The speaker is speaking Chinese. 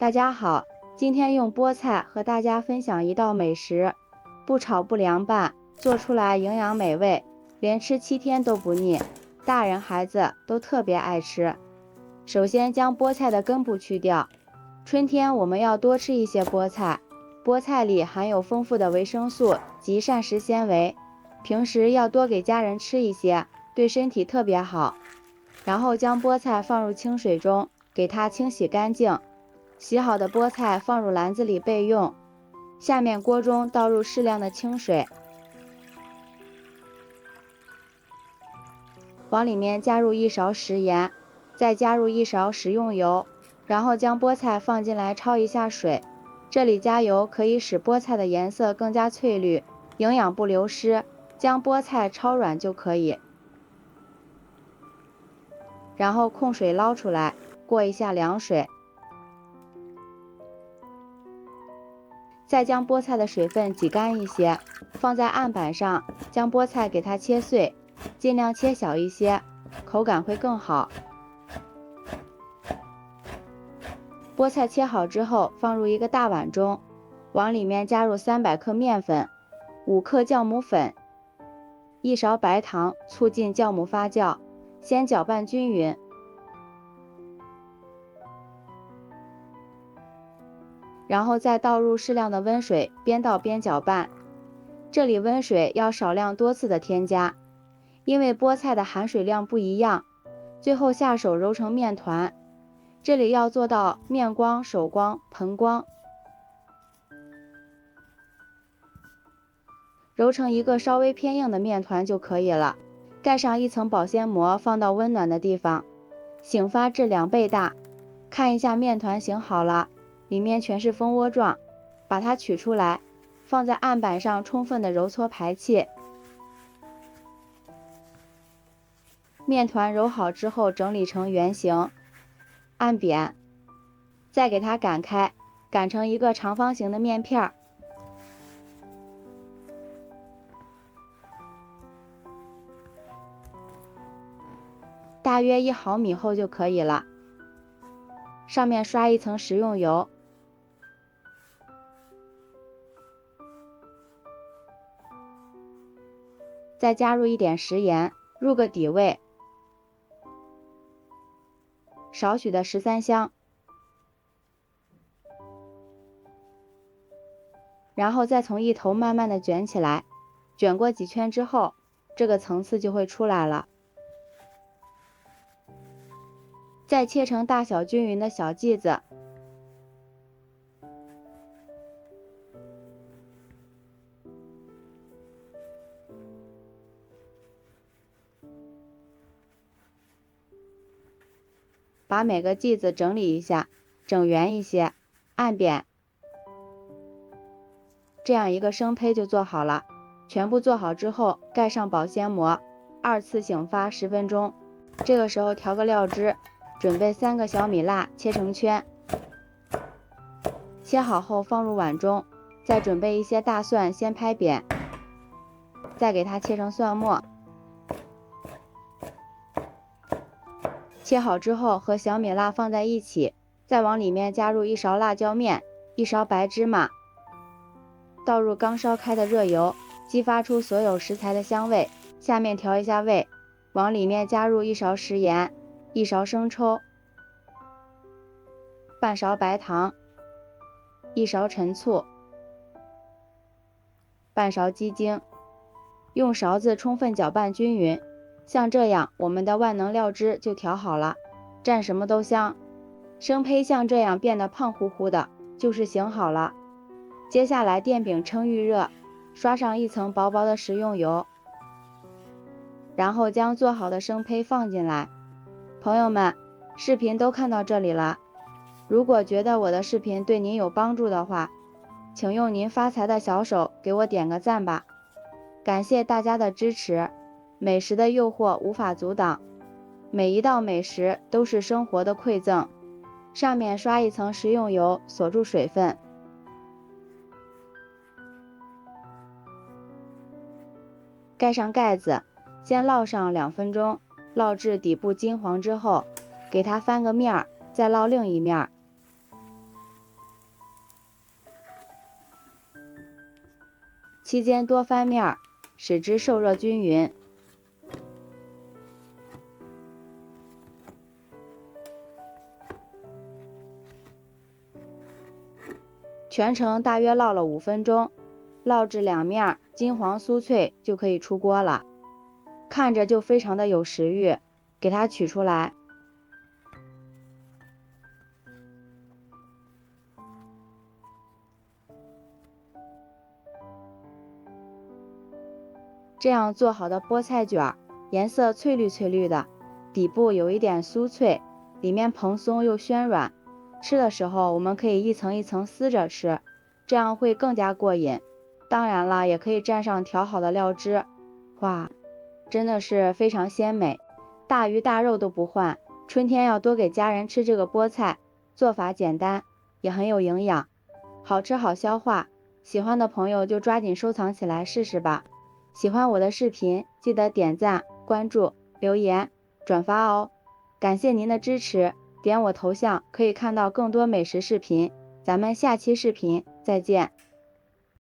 大家好，今天用菠菜和大家分享一道美食，不炒不凉拌，做出来营养美味，连吃7天都不腻，大人孩子都特别爱吃。首先将菠菜的根部去掉，春天我们要多吃一些菠菜，菠菜里含有丰富的维生素及膳食纤维，平时要多给家人吃一些，对身体特别好。然后将菠菜放入清水中，给它清洗干净。洗好的菠菜放入篮子里备用。下面锅中倒入适量的清水，往里面加入1勺食盐，再加入1勺食用油，然后将菠菜放进来焯一下水。这里加油可以使菠菜的颜色更加翠绿，营养不流失，将菠菜焯软就可以。然后控水捞出来，过一下凉水。再将菠菜的水分挤干一些，放在案板上，将菠菜给它切碎，尽量切小一些，口感会更好。菠菜切好之后放入一个大碗中，往里面加入300克面粉、5克酵母粉、1勺白糖，促进酵母发酵，先搅拌均匀。然后再倒入适量的温水，边倒边搅拌。这里温水要少量多次的添加，因为菠菜的含水量不一样，最后下手揉成面团。这里要做到面光、手光、盆光，揉成一个稍微偏硬的面团就可以了。盖上一层保鲜膜，放到温暖的地方，醒发至2倍大。看一下面团醒好了，里面全是蜂窝状，把它取出来，放在案板上充分的揉搓排气。面团揉好之后整理成圆形，按扁，再给它擀开，擀成一个长方形的面片，大约1毫米厚就可以了。上面刷一层食用油，再加入一点食盐，入个底味，少许的13香，然后再从一头慢慢的卷起来，卷过几圈之后，这个层次就会出来了。再切成大小均匀的小剂子，把每个剂子整理一下，整圆一些，按扁，这样一个生胚就做好了。全部做好之后，盖上保鲜膜，2次醒发10分钟。这个时候调个料汁，准备3个小米辣切成圈，切好后放入碗中，再准备一些大蒜，先拍扁，再给它切成蒜末。切好之后和小米辣放在一起，再往里面加入1勺辣椒面、1勺白芝麻，倒入刚烧开的热油，激发出所有食材的香味。下面调一下味，往里面加入1勺食盐、1勺生抽、半勺白糖、1勺陈醋、半勺鸡精，用勺子充分搅拌均匀。像这样，我们的万能料汁就调好了，蘸什么都香。生胚像这样变得胖乎乎的，就是醒好了。接下来电饼称预热，刷上一层薄薄的食用油，然后将做好的生胚放进来。朋友们，视频都看到这里了，如果觉得我的视频对您有帮助的话，请用您发财的小手给我点个赞吧。感谢大家的支持。美食的诱惑无法阻挡，每一道美食都是生活的馈赠。上面刷一层食用油，锁住水分。盖上盖子，先烙上2分钟，烙至底部金黄之后，给它翻个面儿，再烙另一面。期间多翻面，使之受热均匀。全程大约烙了5分钟，烙至两面金黄酥脆就可以出锅了，看着就非常的有食欲。给它取出来。这样做好的菠菜卷颜色翠绿翠绿的，底部有一点酥脆，里面蓬松又暄软。吃的时候我们可以一层一层撕着吃，这样会更加过瘾。当然了，也可以蘸上调好的料汁。哇，真的是非常鲜美，大鱼大肉都不换。春天要多给家人吃这个菠菜，做法简单，也很有营养，好吃好消化。喜欢的朋友就抓紧收藏起来试试吧。喜欢我的视频，记得点赞、关注、留言、转发哦。感谢您的支持，点我头像可以看到更多美食视频。咱们下期视频再见。